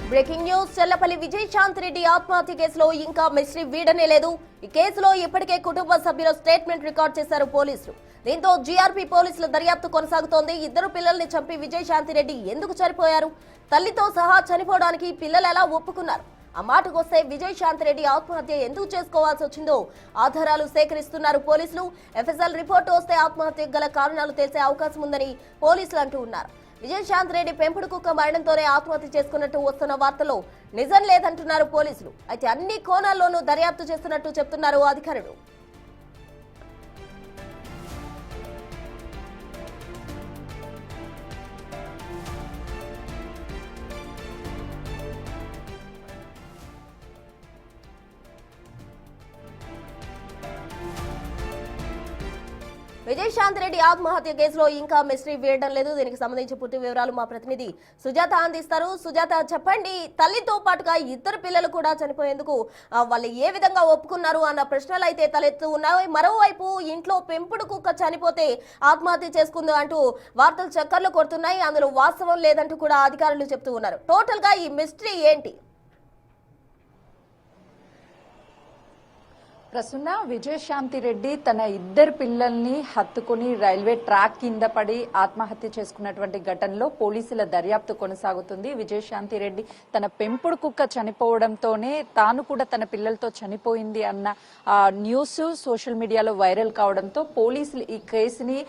Breaking news Chellapalli Vijayashanti Reddy ఆత్మహత్య కేసులో ఇంకా మిస్టరీ వీడనే లేదు. ఈ కేసులో ఇప్పటికే కుటుంబ సభ్యుల స్టేట్మెంట్ రికార్డ్ చేశారు పోలీసులు. దీంతో జీఆర్పీ పోలీసుల దర్యాప్తు కొనసాగుతోంది. ఇద్దరు పిల్లల్ని చంపి విజయశాంతి రెడ్డి ఎందుకు చనిపోయారు, తల్లితో సహా చనిపోవడానికి పిల్లలు ఎలా ఒప్పుకున్నారు, ఆ మాటకొస్తే విజయశాంతి రెడ్డి ఆత్మహత్య ఎందుకు చేసుకోవాల్సి వచ్చిందో ఆధారాలు సేకరిస్తున్నారు పోలీసులు. ఎఫ్ఎస్ఎల్ రిపోర్టు వస్తే ఆత్మహత్యకు గల కారణాలు తెలిసే అవకాశం ఉందని పోలీసులు అంటూ ఉన్నారు. విజయశాంతి రెడ్డి పెంపుడు కుక్క మరణంతోనే ఆత్మహత్య చేసుకున్నట్టు వస్తున్న వార్తలో నిజం లేదంటున్నారు పోలీసులు. అయితే అన్ని కోణాల్లోనూ దర్యాప్తు చేస్తున్నట్టు చెప్తున్నారు అధికారులు. విజయశాంతి రెడ్డి ఆత్మహత్య కేసులో ఇంకా మిస్టరీ వీడడం లేదు. దీనికి సంబంధించి పూర్తి వివరాలు మా ప్రతినిధి సుజాత అందిస్తారు. సుజాత, చెప్పండి, తల్లితో పాటుగా ఇద్దరు పిల్లలు కూడా చనిపోయేందుకు వాళ్ళు ఏ విధంగా ఒప్పుకున్నారు అన్న ప్రశ్నలు అయితే తలెత్తు ఉన్నాయి. మరోవైపు ఇంట్లో పెంపుడు కుక్క చనిపోతే ఆత్మహత్య చేసుకుంది అంటూ వార్తలు చక్కర్లు కొడుతున్నాయి. అందులో వాస్తవం లేదంటూ కూడా అధికారులు చెప్తూ ఉన్నారు. టోటల్ గా ఈ మిస్టరీ ఏంటి? ప్రసన్న, విజయశాంతి రెడ్డి తన ఇద్దరు పిల్లల్ని హత్తుకుని రైల్వే ట్రాక్ కింద పడి ఆత్మహత్య చేసుకున్నటువంటి ఘటనలో పోలీసుల దర్యాప్తు కొనసాగుతుంది. విజయశాంతి రెడ్డి తన పెంపుడు కుక్క చనిపోవడంతోనే తాను కూడా తన పిల్లలతో చనిపోయింది అన్న న్యూస్ సోషల్ మీడియాలో వైరల్ కావడంతో పోలీసులు ఈ కేసుని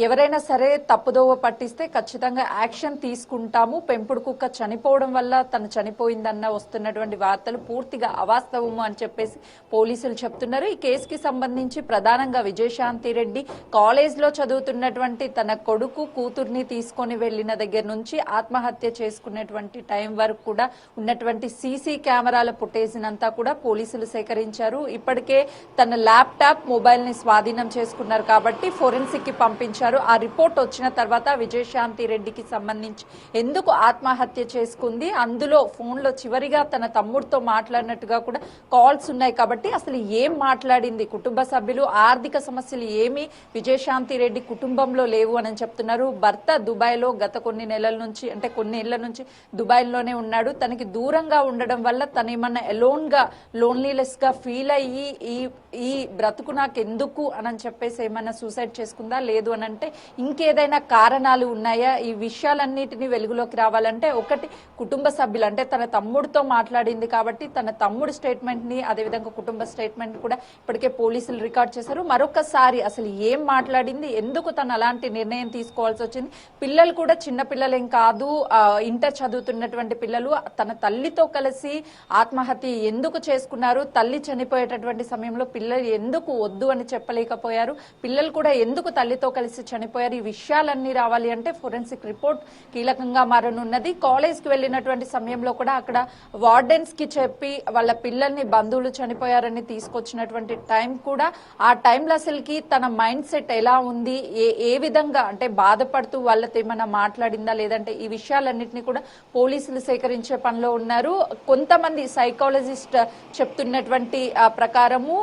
ఎవరైనా సరే తప్పుదోవ పట్టిస్తే ఖచ్చితంగా యాక్షన్ తీసుకుంటాము, పెంపుడు కుక్క చనిపోవడం వల్ల తను చనిపోయిందన్న వస్తున్నటువంటి వార్తలు పూర్తిగా అవాస్తవము అని చెప్పేసి పోలీసులు చెప్తున్నారు. ఈ కేసుకి సంబంధించి ప్రధానంగా విజయశాంతి రెడ్డి కాలేజ్ లో చదువుతున్నటువంటి తన కొడుకు కూతుర్ని తీసుకొని వెళ్లిన దగ్గర నుంచి ఆత్మహత్య చేసుకునేటువంటి టైం వరకు కూడా ఉన్నటువంటి సీసీ కెమెరాల ఫుటేజ్ అంతా కూడా పోలీసులు సేకరించారు. ఇప్పటికే తన ల్యాప్టాప్, మొబైల్ ని స్వాధీనం చేసుకున్నారు కాబట్టి ఫోరెన్సిక్ కి పంపించారు. ఆ రిపోర్ట్ వచ్చిన తర్వాత విజయశాంతి రెడ్డికి సంబంధించి ఎందుకు ఆత్మహత్య చేసుకుంది, అందులో ఫోన్ లో చివరిగా తన తమ్ముడితో మాట్లాడినట్టుగా కూడా కాల్స్ ఉన్నాయి కాబట్టి అసలు ఏం మాట్లాడింది, కుటుంబ సభ్యులు ఆర్థిక సమస్యలు ఏమి విజయశాంతి రెడ్డి కుటుంబంలో లేవు అని చెప్తున్నారు. భర్త దుబాయ్ లో గత కొన్ని నెలల నుంచి కొన్ని ఏళ్ల నుంచి దుబాయ్ లోనే ఉన్నాడు. తనకి దూరంగా ఉండడం వల్ల తను ఏమన్నా ఎలోన్ గా లోన్లీలెస్ గా ఫీల్ అయ్యి ఈ బ్రతుకు నాకు ఎందుకు అని చెప్పేసి ఏమన్నా సూసైడ్ చేసుకుందా, లేదు అని అంటే ఇంకేదైనా కారణాలు ఉన్నాయా, ఈ విషయాలన్నిటినీ వెలుగులోకి రావాలంటే ఒకటి కుటుంబ సభ్యులు అంటే తన తమ్ముడితో మాట్లాడింది కాబట్టి తన తమ్ముడు స్టేట్మెంట్ ని అదేవిధంగా కుటుంబ స్టేట్మెంట్ కూడా ఇప్పటికే పోలీసులు రికార్డ్ చేశారు. మరొకసారి అసలు ఏం మాట్లాడింది, ఎందుకు తను అలాంటి నిర్ణయం తీసుకోవాల్సి వచ్చింది, పిల్లలు కూడా చిన్న పిల్లలేం కాదు, ఇంటర్ చదువుతున్నటువంటి పిల్లలు, తన తల్లితో కలిసి ఆత్మహత్య ఎందుకు చేసుకున్నారు, తల్లి చనిపోయేటటువంటి సమయంలో పిల్లలు ఎందుకు వద్దు అని చెప్పలేకపోయారు, పిల్లలు కూడా ఎందుకు తల్లితో కలిసి చనిపోయారు, ఈ విషయాలన్నీ రావాలి అంటే ఫోరెన్సిక్ రిపోర్ట్ కీలకంగా మారనున్నది. కాలేజ్ కి వెళ్ళినటువంటి సమయంలో కూడా అక్కడ వార్డెన్స్ కి చెప్పి వాళ్ళ పిల్లల్ని బంధువులు చనిపోయారని తీసుకొచ్చినటువంటి టైం కూడా ఆ టైంలో అసలుకి తన మైండ్ సెట్ ఎలా ఉంది, ఏ విధంగా అంటే బాధపడుతూ వాళ్ళతో ఏమైనా మాట్లాడిందా లేదంటే ఈ విషయాలన్నింటినీ కూడా పోలీసులు సేకరించే పనిలో ఉన్నారు. కొంతమంది సైకాలజిస్ట్ చెప్తున్నటువంటి ప్రకారము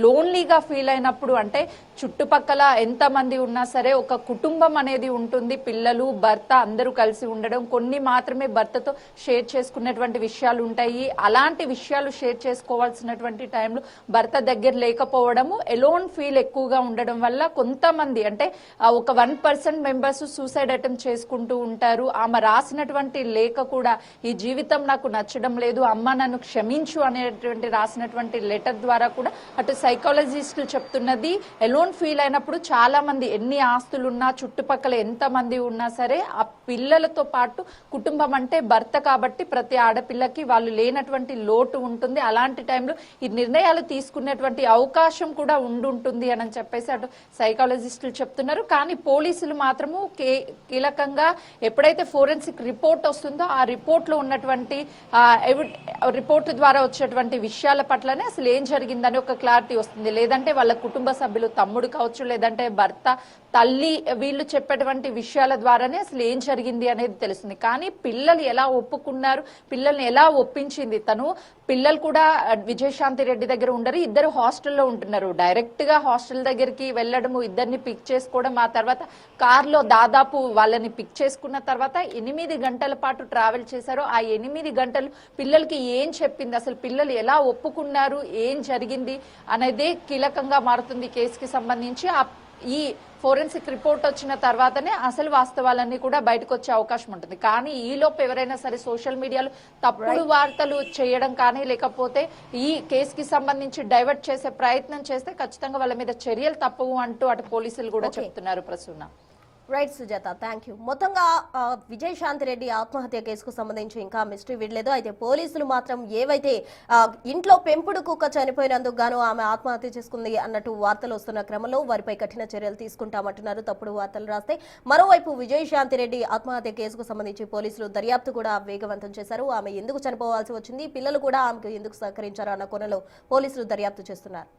లోన్లీగా ఫీల్ అయినప్పుడు అంటే చుట్టుపక్కల ఎంతమంది ఉన్నా సరే ఒక కుటుంబం అనేది ఉంటుంది, పిల్లలు భర్త అందరూ కలిసి ఉండడం, కొన్ని మాత్రమే భర్తతో షేర్ చేసుకున్నటువంటి విషయాలు ఉంటాయి. అలాంటి విషయాలు షేర్ చేసుకోవాల్సినటువంటి టైంలో భర్త దగ్గర లేకపోవడము, ఎలోన్ ఫీల్ ఎక్కువగా ఉండడం వల్ల కొంతమంది అంటే ఒక 1% మెంబర్స్ సూసైడ్ అటెంప్ట్ చేసుకుంటూ ఉంటారు. ఆమె రాసినటువంటి లేఖ కూడా ఈ జీవితం నాకు నచ్చడం లేదు, అమ్మ నన్ను క్షమించు అనేటువంటి రాసినటువంటి లెటర్ ద్వారా కూడా అటు సైకాలజిస్టులు చెప్తున్నది ఎలోన్ ఫీల్ అయినప్పుడు చాలా మంది ఎన్ని ఆస్తులున్నా చుట్టుపక్కల ఎంత మంది ఉన్నా సరే ఆ పిల్లలతో పాటు కుటుంబం అంటే భర్త కాబట్టి ప్రతి ఆడపిల్లకి వాళ్ళు లేనటువంటి లోటు ఉంటుంది. అలాంటి టైంలో ఈ నిర్ణయాలు తీసుకునేటువంటి అవకాశం కూడా ఉండుంటుంది అని చెప్పేసి అటు సైకాలజిస్టులు చెప్తున్నారు. కానీ పోలీసులు మాత్రము కీలకంగా ఎప్పుడైతే ఫోరెన్సిక్ రిపోర్ట్ వస్తుందో ఆ రిపోర్ట్ లో ఉన్నటువంటి రిపోర్ట్ ద్వారా వచ్చేటువంటి విషయాల పట్లనే అసలు ఏం జరిగిందని ఒక క్లారిటీ ఆత్మహత్య వస్తుంది, లేదంటే వాళ్ళ కుటుంబ సభ్యులు తమ్ముడు కావచ్చు, లేదంటే భర్త, తల్లి, వీళ్ళు చెప్పేటువంటి విషయాల ద్వారానే అసలు ఏం జరిగింది అనేది తెలుస్తుంది. కానీ పిల్లలు ఎలా ఒప్పుకున్నారు, పిల్లల్ని ఎలా ఒప్పించింది తను? పిల్లలు కూడా విజయశాంతి రెడ్డి దగ్గర ఉండరు, ఇద్దరు హాస్టల్లో ఉంటున్నారు. డైరెక్ట్ గా హాస్టల్ దగ్గరికి వెళ్ళడము, ఇద్దరిని పిక్ చేసుకోవడం, ఆ తర్వాత కార్లో దాదాపు వాళ్ళని పిక్ చేసుకున్న తర్వాత 8 గంటల పాటు ట్రావెల్ చేశారు. ఆ 8 గంటలు పిల్లలకి ఏం చెప్పింది, అసలు పిల్లలు ఎలా ఒప్పుకున్నారు, ఏం జరిగింది అనేదే కీలకంగా మారుతుంది కేసుకి సంబంధించి. ఈ ఫోరెన్సిక్ రిపోర్ట్ వచ్చిన తర్వాతనే అసలు వాస్తవాలన్నీ కూడా బయటకు వచ్చే అవకాశం ఉంటుంది. కానీ ఈలోపు ఎవరైనా సరే సోషల్ మీడియాలో తప్పుడు వార్తలు చేయడం కానీ, లేకపోతే ఈ కేసుకి సంబంధించి డైవర్ట్ చేసే ప్రయత్నం చేస్తే ఖచ్చితంగా వాళ్ళ మీద చర్యలు తప్పవు అంటూ అటు పోలీసులు కూడా చెప్తున్నారు. Prasuna. Right Sujatha, thank you. మొత్తంగా విజయశాంతి రెడ్డి ఆత్మహత్య కేసుకు సంబంధించి ఇంకా మిస్టరీ విడలేదు. అయితే పోలీసులు మాత్రం ఏవైతే ఇంట్లో పెంపుడు కుక్క చనిపోయినందుకు గాను ఆమె ఆత్మహత్య చేసుకుంది అన్నట్టు వార్తలు వస్తున్న క్రమంలో వారిపై కఠిన చర్యలు తీసుకుంటామంటున్నారు తప్పుడు వార్తలు రాస్తే. మరోవైపు విజయశాంతి రెడ్డి ఆత్మహత్య కేసుకు సంబంధించి పోలీసులు దర్యాప్తు కూడా వేగవంతం చేశారు. ఆమె ఎందుకు చనిపోవాల్సి వచ్చింది, పిల్లలు కూడా ఆమెకు ఎందుకు సహకరించారు అన్న కోణంలో పోలీసులు దర్యాప్తు చేస్తున్నారు.